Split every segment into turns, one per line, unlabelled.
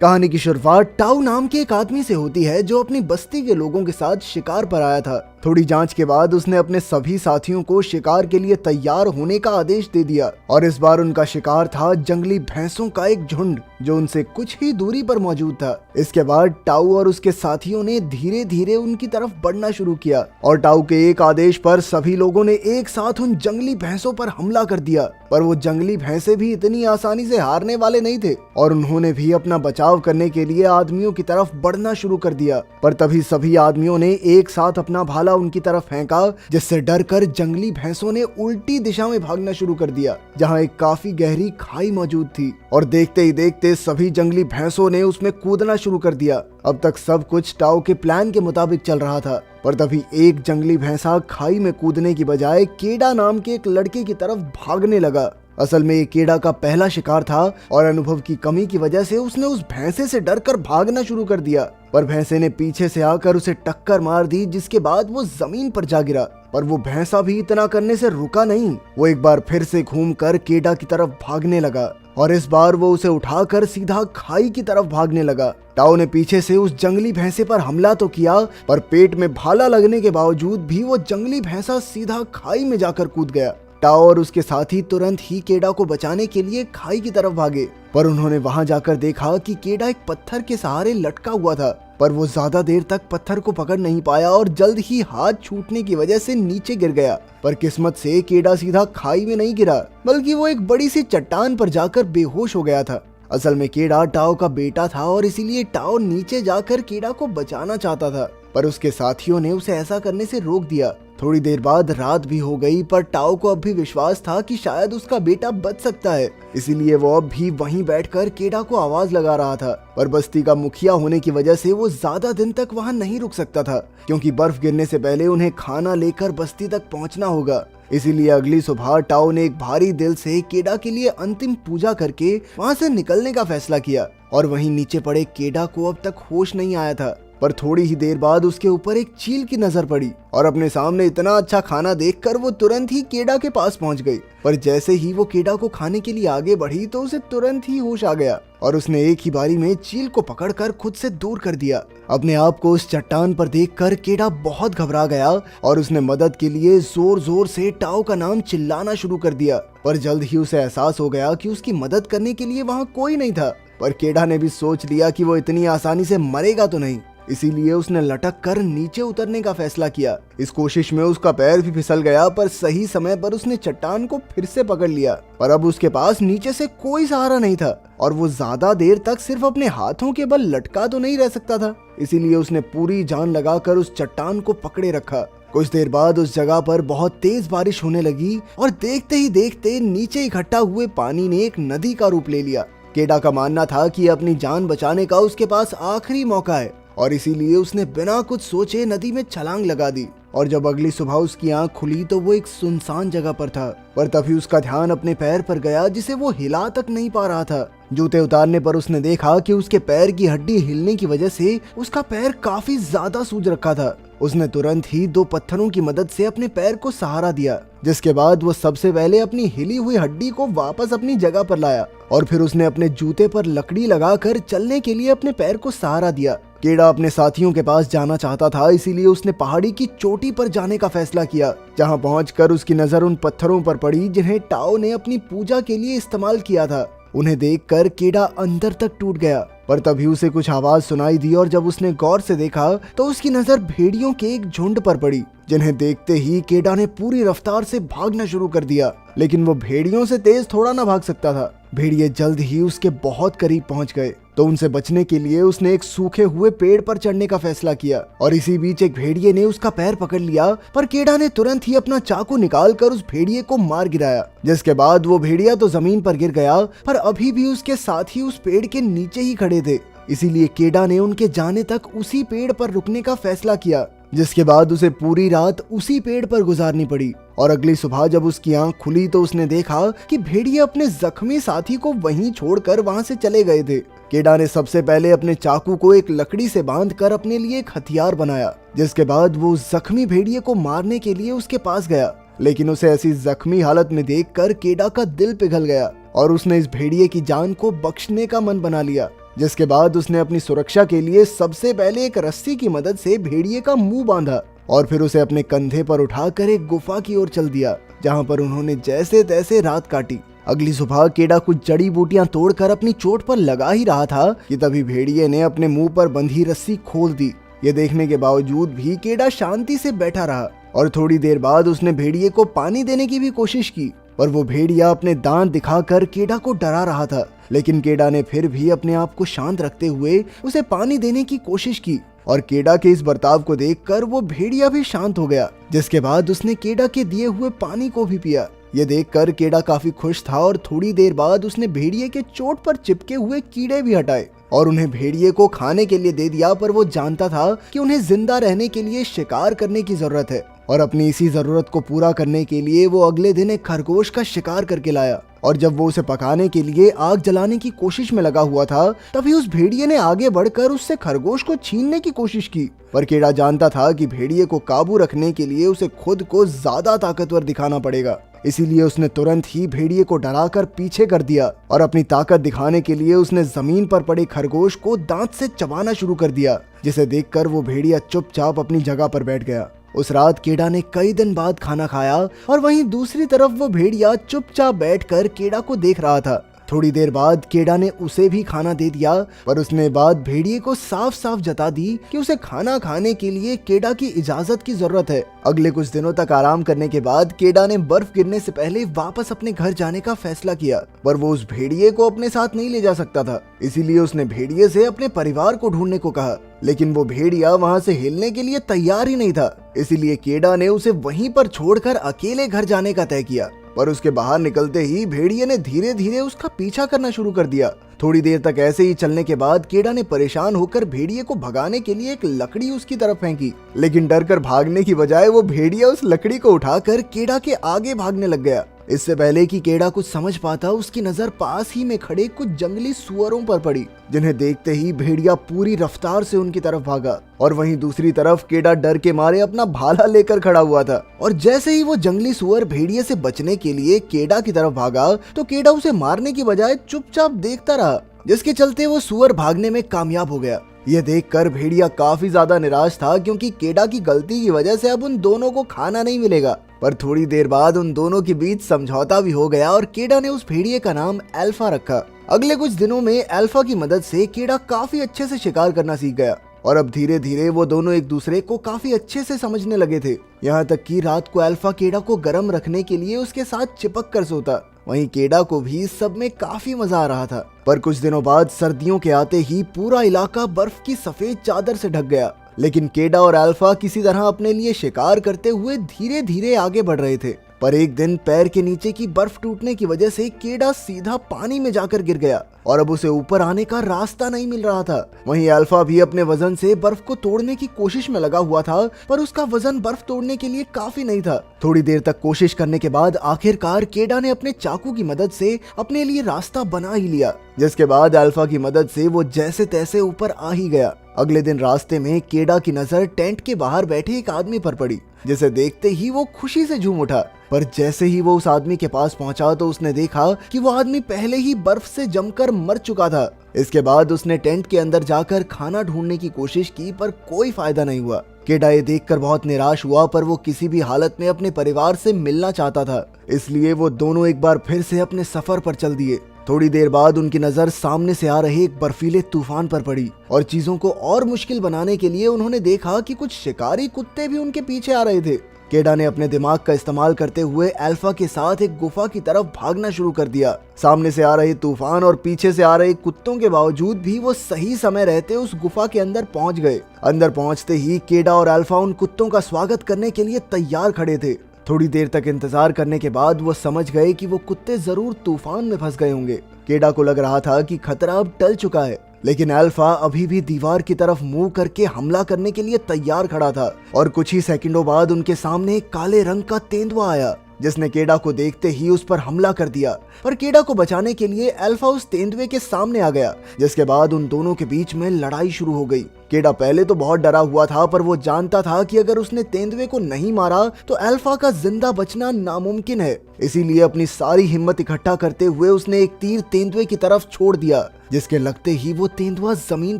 कहानी की शुरुआत टाउ नाम के एक आदमी से होती है जो अपनी बस्ती के लोगों के साथ शिकार पर आया था। थोड़ी जांच के बाद उसने अपने सभी साथियों को शिकार के लिए तैयार होने का आदेश दे दिया और इस बार उनका शिकार था जंगली भैंसों का एक झुंड जो उनसे कुछ ही दूरी पर मौजूद था। इसके बाद टाउ और उसके साथियों ने धीरे धीरे उनकी तरफ बढ़ना शुरू किया और टाउ के एक आदेश पर सभी लोगों ने एक साथ उन जंगली भैंसों पर हमला कर दिया। पर वो जंगली भैंसे भी इतनी आसानी से हारने वाले नहीं थे और उन्होंने भी अपना बचाव करने के लिए आदमियों की तरफ बढ़ना शुरू कर दिया। पर तभी सभी आदमियों ने एक साथ अपना भाला उनकी तरफ फेंका, जिससे डरकर जंगली भैंसों ने उल्टी दिशा में भागना शुरू कर दिया जहां एक काफी गहरी खाई मौजूद थी। और देखते ही देखते सभी जंगली भैंसों ने उसमें कूदना शुरू कर दिया। अब तक सब कुछ टाउ के प्लान के मुताबिक चल रहा था, पर तभी एक जंगली भैंसा खाई में कूदने की बजाय केडा नाम के एक लड़के की तरफ भागने लगा। असल में ये केडा का पहला शिकार था और अनुभव की कमी की वजह से उसने उस भैंसे से डरकर भागना शुरू कर दिया। पर भैंसे ने पीछे से आकर उसे टक्कर मार दी, जिसके बाद वो जमीन पर जा गिरा। पर वो भैंसा भी इतना करने से रुका नहीं, वो एक बार फिर से घूमकर केडा की तरफ भागने लगा और इस बार वो उसे उठाकर सीधा खाई की तरफ भागने लगा। टाउ ने पीछे से उस जंगली भैंसे पर हमला तो किया, पर पेट में भाला लगने के बावजूद भी वो जंगली भैंसा सीधा खाई में जाकर कूद गया। टाउ और उसके साथी तुरंत ही केडा को बचाने के लिए खाई की तरफ भागे, पर उन्होंने वहां जाकर देखा कि केडा एक पत्थर के सहारे लटका हुआ था। पर वो ज्यादा देर तक पत्थर को पकड़ नहीं पाया और जल्द ही हाथ छूटने की वजह से नीचे गिर गया। पर किस्मत से केडा सीधा खाई में नहीं गिरा, बल्कि वो एक बड़ी सी चट्टान पर जाकर बेहोश हो गया था। असल में केडा टाउ का बेटा था और इसीलिए टाउ नीचे जाकर केडा को बचाना चाहता था, पर उसके साथियों ने उसे ऐसा करने से रोक दिया। थोड़ी देर बाद रात भी हो गई, पर टाउ को अब भी विश्वास था कि शायद उसका बेटा बच सकता है, इसीलिए वो अब भी वहीं बैठकर केडा को आवाज लगा रहा था। पर बस्ती का मुखिया होने की वजह से वो ज्यादा दिन तक वहां नहीं रुक सकता था, क्योंकि बर्फ गिरने से पहले उन्हें खाना लेकर बस्ती तक पहुंचना होगा। इसीलिए अगली सुबह टाउ ने एक भारी दिल से केडा के लिए अंतिम पूजा करके वहां से निकलने का फैसला किया। और वहीं नीचे पड़े केडा को अब तक होश नहीं आया था, पर थोड़ी ही देर बाद उसके ऊपर एक चील की नजर पड़ी और अपने सामने इतना अच्छा खाना देखकर वो तुरंत ही केडा के पास पहुंच गई। पर जैसे ही वो केडा को खाने के लिए आगे बढ़ी तो उसे तुरंत ही होश आ गया और उसने एक ही बारी में चील को पकड़कर खुद से दूर कर दिया। अपने आप को उस चट्टान पर देखकर केडा बहुत घबरा गया और उसने मदद के लिए जोर जोर से टाउ का नाम चिल्लाना शुरू कर दिया। पर जल्द ही उसे एहसास हो गया कि उसकी मदद करने के लिए वहाँ कोई नहीं था। पर केडा ने भी सोच लिया कि वो इतनी आसानी से मरेगा तो नहीं, इसीलिए उसने लटक कर नीचे उतरने का फैसला किया। इस कोशिश में उसका पैर भी फिसल गया, पर सही समय पर उसने चट्टान को फिर से पकड़ लिया। पर अब उसके पास नीचे से कोई सहारा नहीं था और वो ज्यादा देर तक सिर्फ अपने हाथों के बल लटका तो नहीं रह सकता था, इसीलिए उसने पूरी जान लगाकर उस चट्टान को पकड़े रखा। कुछ देर बाद उस जगह पर बहुत तेज बारिश होने लगी और देखते ही देखते नीचे इकट्ठा हुए पानी ने एक नदी का रूप ले लिया। केडा का मानना था कि अपनी जान बचाने का उसके पास आखिरी मौका है और इसीलिए उसने बिना कुछ सोचे नदी में छलांग लगा दी। और जब अगली सुबह उसकी आंख खुली तो वो एक सुनसान जगह पर था। पर तभी उसका ध्यान अपने पैर पर गया, जिसे वो हिला तक नहीं पा रहा था। जूते उतारने पर उसने देखा कि उसके पैर की हड्डी हिलने की वजह से उसका पैर काफी ज्यादा सूज रखा था। उसने तुरंत ही 2 पत्थरों की मदद से अपने पैर को सहारा दिया, जिसके बाद वो सबसे पहले अपनी हिली हुई हड्डी को वापस अपनी जगह पर लाया और फिर उसने अपने जूते पर लकड़ी लगाकर चलने के लिए अपने पैर को सहारा दिया। केडा अपने साथियों के पास जाना चाहता था, इसीलिए उसने पहाड़ी की चोटी पर जाने का फैसला किया, जहां पहुंचकर उसकी नजर उन पत्थरों पर पड़ी जिन्हें टाउ ने अपनी पूजा के लिए इस्तेमाल किया था। उन्हें देखकर केडा अंदर तक टूट गया। पर तभी उसे कुछ आवाज सुनाई दी और जब उसने गौर से देखा तो उसकी नजर भेड़ियों के एक झुंड पर पड़ी, जिन्हें देखते ही केडा ने पूरी रफ्तार से भागना शुरू कर दिया। लेकिन वो भेड़ियों से तेज थोड़ा ना भाग सकता था। भेड़िए जल्द ही उसके बहुत करीब पहुंच गए, तो उनसे बचने के लिए उसने एक सूखे हुए पेड़ पर चढ़ने का फैसला किया और इसी बीच एक भेड़िए ने उसका पैर पकड़ लिया। पर केडा ने तुरंत ही अपना चाकू निकालकर उस भेड़िए को मार गिराया, जिसके बाद वो भेड़िया तो जमीन पर गिर गया, पर अभी भी उसके साथी उस पेड़ के नीचे ही खड़े थे। इसीलिए केडा ने उनके जाने तक उसी पेड़ पर रुकने का फैसला किया, जिसके बाद उसे पूरी रात उसी पेड़ पर गुजारनी पड़ी। और अगली सुबह जब उसकी आंख खुली तो उसने देखा कि भेड़िए अपने जख्मी साथी को वहीं छोड़कर वहां से चले गए थे। केडा ने सबसे पहले अपने चाकू को एक लकड़ी से बांधकर अपने लिए एक हथियार बनाया, जिसके बाद वो जख्मी भेड़िए को मारने के लिए उसके पास गया। लेकिन उसे ऐसी जख्मी हालत में देखकर केडा का दिल पिघल गया और उसने इस भेड़िए की जान को बख्शने का मन बना लिया। जिसके बाद उसने अपनी सुरक्षा के लिए सबसे पहले एक रस्सी की मदद से भेड़िए का मुंह बांधा और फिर उसे अपने कंधे पर उठाकर एक गुफा की ओर चल दिया, जहां पर उन्होंने जैसे तैसे रात काटी। अगली सुबह केडा कुछ जड़ी बूटियां तोड़कर अपनी चोट पर लगा ही रहा था कि तभी भेड़िए ने अपने मुंह पर बंधी रस्सी खोल दी। ये देखने के बावजूद भी केडा शांति से बैठा रहा और थोड़ी देर बाद उसने भेड़िए को पानी देने की भी कोशिश की, पर वो भेड़िया अपने दांत दिखाकर केडा को डरा रहा था। लेकिन केडा ने फिर भी अपने आप को शांत रखते हुए उसे पानी देने की कोशिश की और केडा के इस बर्ताव को देखकर वो भेड़िया भी शांत हो गया, जिसके बाद उसने केडा के दिए हुए पानी को भी पिया। ये देखकर केडा काफी खुश था और थोड़ी देर बाद उसने भेड़िए के चोट पर चिपके हुए कीड़े भी हटाए और उन्हें भेड़िए को खाने के लिए दे दिया, पर वो जानता था कि उन्हें जिंदा रहने के लिए शिकार करने की जरूरत है और अपनी इसी जरूरत को पूरा करने के लिए वो अगले दिन एक खरगोश का शिकार करके लाया। और जब वो उसे पकाने के लिए आग जलाने की कोशिश में लगा हुआ था, तभी उस भेड़िए ने आगे बढ़कर उससे खरगोश को छीनने की कोशिश की, पर केडा जानता था कि भेड़िए को काबू रखने के लिए उसे खुद को ज्यादा ताकतवर दिखाना पड़ेगा। इसीलिए उसने तुरंत ही भेड़िए को डराकर पीछे कर दिया और अपनी ताकत दिखाने के लिए उसने जमीन पर पड़े खरगोश को दांत से चबाना शुरू कर दिया, जिसे देखकर वो भेड़िया चुपचाप अपनी जगह पर बैठ गया। उस रात केडा ने कई दिन बाद खाना खाया और वहीं दूसरी तरफ वो भेड़िया चुपचाप बैठकर केडा को देख रहा था। थोड़ी देर बाद केडा ने उसे भी खाना दे दिया, पर उसने बाद भेड़िए को साफ साफ जता दी कि उसे खाना खाने के लिए केडा की इजाजत की जरूरत है। अगले कुछ दिनों तक आराम करने के बाद केडा ने बर्फ गिरने से पहले वापस अपने घर जाने का फैसला किया, पर वो उस भेड़िए को अपने साथ नहीं ले जा सकता था। इसीलिए उसने भेड़िए से अपने परिवार को ढूंढने को कहा, लेकिन वो भेड़िया वहाँ से हिलने के लिए तैयार ही नहीं था। इसीलिए केडा ने उसे वहीं पर छोड़कर अकेले घर जाने का तय किया, पर उसके बाहर निकलते ही भेड़िए ने धीरे धीरे उसका पीछा करना शुरू कर दिया। थोड़ी देर तक ऐसे ही चलने के बाद केडा ने परेशान होकर भेड़िए को भगाने के लिए एक लकड़ी उसकी तरफ फेंकी, लेकिन डर कर भागने की बजाय वो भेड़िया उस लकड़ी को उठाकर केडा के आगे भागने लग गया। इससे पहले कि केडा कुछ समझ पाता, उसकी नजर पास ही में खड़े कुछ जंगली सुअरों पर पड़ी, जिन्हें देखते ही भेड़िया पूरी रफ्तार से उनकी तरफ भागा। और वहीं दूसरी तरफ केडा डर के मारे अपना भाला लेकर खड़ा हुआ था और जैसे ही वो जंगली सुअर भेड़िए से बचने के लिए केडा की तरफ भागा तो केडा उसे मारने की बजाय चुपचाप देखता रहा, जिसके चलते वो सुअर भागने में कामयाब हो गया। यह देखकर भेड़िया काफी ज्यादा निराश था, क्योंकि केडा की गलती की वजह से अब उन दोनों को खाना नहीं मिलेगा। पर थोड़ी देर बाद उन दोनों के बीच समझौता भी हो गया और केडा ने उस भेड़िए का नाम अल्फा रखा। अगले कुछ दिनों में अल्फा की मदद से केडा काफी अच्छे से शिकार करना सीख गया और अब धीरे धीरे वो दोनों एक दूसरे को काफी अच्छे से समझने लगे थे। यहाँ तक कि रात को अल्फा केडा को गर्म रखने के लिए उसके साथ चिपक कर सोता। वहीं केडा को भी इस सब में काफी मजा आ रहा था। पर कुछ दिनों बाद सर्दियों के आते ही पूरा इलाका बर्फ की सफेद चादर से ढक गया, लेकिन केडा और अल्फा किसी तरह अपने लिए शिकार करते हुए धीरे धीरे आगे बढ़ रहे थे। पर एक दिन पैर के नीचे की बर्फ टूटने की वजह से केडा सीधा पानी में जाकर गिर गया और अब उसे ऊपर आने का रास्ता नहीं मिल रहा था। वहीं अल्फा भी अपने वजन से बर्फ को तोड़ने की कोशिश में लगा हुआ था, पर उसका वजन बर्फ तोड़ने के लिए काफी नहीं था। थोड़ी देर तक कोशिश करने के बाद आखिरकार केडा ने अपने चाकू की मदद से अपने लिए रास्ता बना ही लिया, जिसके बाद अल्फा की मदद से वो जैसे तैसे ऊपर आ ही गया। अगले दिन रास्ते में केडा की नजर टेंट के बाहर बैठे एक आदमी पर पड़ी, जिसे देखते ही वो खुशी से झूम उठा। पर जैसे ही वो उस आदमी के पास पहुंचा तो उसने देखा कि वो आदमी पहले ही बर्फ से जमकर मर चुका था। इसके बाद उसने टेंट के अंदर जाकर खाना ढूंढने की कोशिश की, पर कोई फायदा नहीं हुआ। केडा ये देखकर बहुत निराश हुआ, पर वो किसी भी हालत में अपने परिवार से मिलना चाहता था। इसलिए वो दोनों एक बार फिर से अपने सफर पर चल दिए। थोड़ी देर बाद उनकी नजर सामने से आ रहे एक बर्फीले तूफान पर पड़ी और चीजों को और मुश्किल बनाने के लिए उन्होंने देखा कि कुछ शिकारी कुत्ते भी उनके पीछे आ रहे थे। केडा ने अपने दिमाग का इस्तेमाल करते हुए अल्फा के साथ एक गुफा की तरफ भागना शुरू कर दिया। सामने से आ रहे तूफान और पीछे से आ रहे कुत्तों के बावजूद भी वो सही समय रहते उस गुफा के अंदर पहुंच गए। अंदर पहुंचते ही केडा और अल्फा उन कुत्तों का स्वागत करने के लिए तैयार खड़े थे। थोड़ी देर तक इंतजार करने के बाद वो समझ गए कि वो कुत्ते जरूर तूफान में फंस गए होंगे। केडा को लग रहा था कि खतरा अब टल चुका है, लेकिन अल्फा अभी भी दीवार की तरफ मुंह करके हमला करने के लिए तैयार खड़ा था और कुछ ही सेकंडों बाद उनके सामने एक काले रंग का तेंदुआ आया जिसने केडा को देखते ही उस पर हमला कर दिया। पर केडा को बचाने के लिए अल्फा उस तेंदुए के सामने आ गया, जिसके बाद उन दोनों के बीच में लड़ाई शुरू हो गई। केडा पहले तो बहुत डरा हुआ था, पर वो जानता था कि अगर उसने तेंदुए को नहीं मारा तो अल्फा का जिंदा बचना नामुमकिन है। इसीलिए अपनी सारी हिम्मत इकट्ठा करते हुए उसने एक तीर तेंदुए की तरफ छोड़ दिया, जिसके लगते ही वो तेंदुआ जमीन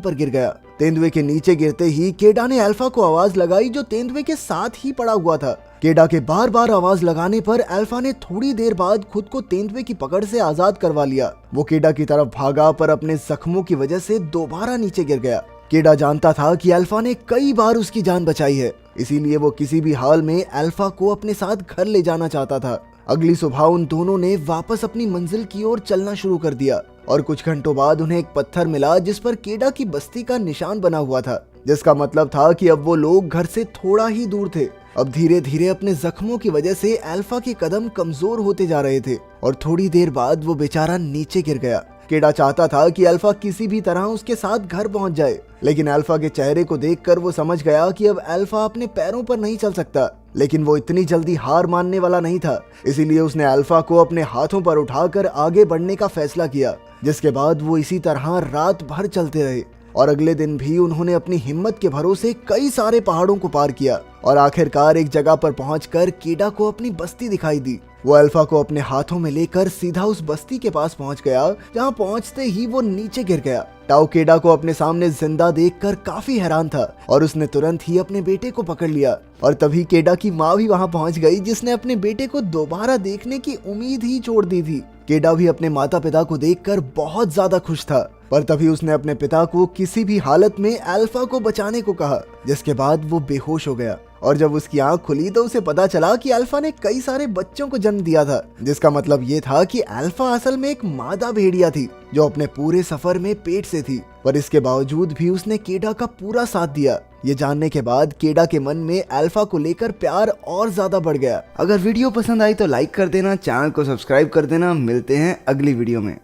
पर गिर गया। तेंदुए के नीचे गिरते ही केडा ने अल्फा को आवाज लगाई, जो तेंदुए के साथ ही पड़ा हुआ था। केडा के बार बार आवाज लगाने पर अल्फा ने थोड़ी देर बाद खुद को तेंदुए की पकड़ से आजाद करवा लिया। वो केडा की तरफ भागा, पर अपने जख्मों की वजह से दोबारा नीचे गिर गया। केडा जानता था कि अल्फा ने कई बार उसकी जान बचाई है, इसीलिए वो किसी भी हाल में अल्फा को अपने साथ घर ले जाना चाहता था। अगली सुबह उन दोनों ने वापस अपनी मंजिल की ओर चलना शुरू कर दिया और कुछ घंटों बाद उन्हें एक पत्थर मिला, जिस पर केडा की बस्ती का निशान बना हुआ था, जिसका मतलब था कि अब वो लोग घर से थोड़ा ही दूर थे। अब धीरे धीरे अपने जख्मों की वजह से अल्फा के कदम कमजोर होते जा रहे थे और थोड़ी देर बाद वो बेचारा नीचे गिर गया। केडा चाहता था कि अल्फा किसी भी तरह उसके साथ घर पहुंच जाए, लेकिन अल्फा के चेहरे को देखकर वो समझ गया कि अब अल्फा अपने पैरों पर नहीं चल सकता। लेकिन वो इतनी जल्दी हार मानने वाला नहीं था, इसीलिए उसने अल्फा को अपने हाथों पर उठाकर आगे बढ़ने का फैसला किया, जिसके बाद वो इसी तरह रात भर चलते रहे और अगले दिन भी उन्होंने अपनी हिम्मत के भरोसे कई सारे पहाड़ों को पार किया और आखिरकार एक जगह पर पहुंचकर केडा को अपनी बस्ती दिखाई दी। वो अल्फा को अपने हाथों में लेकर सीधा उस बस्ती के पास पहुंच गया, जहां पहुंचते ही वो नीचे गिर गया। टाओ केडा को अपने सामने जिंदा देखकर काफी हैरान था और उसने तुरंत ही अपने बेटे को पकड़ लिया और तभी केडा की माँ भी वहां पहुंच गई, जिसने अपने बेटे को दोबारा देखने की उम्मीद ही छोड़ दी थी। केडा भी अपने माता पिता को देखकर बहुत ज्यादा खुश था, पर तभी उसने अपने पिता को किसी भी हालत में अल्फा को बचाने को कहा, जिसके बाद वो बेहोश हो गया और जब उसकी आंख खुली तो उसे पता चला कि अल्फा ने कई सारे बच्चों को जन्म दिया था, जिसका मतलब ये था कि अल्फा असल में एक मादा भेड़िया थी जो अपने पूरे सफर में पेट से थी, पर इसके बावजूद भी उसने केडा का पूरा साथ दिया। ये जानने के बाद केडा के मन में अल्फा को लेकर प्यार और ज्यादा बढ़ गया। अगर वीडियो पसंद आई तो लाइक कर देना, चैनल को सब्सक्राइब कर देना। मिलते हैं अगली वीडियो में।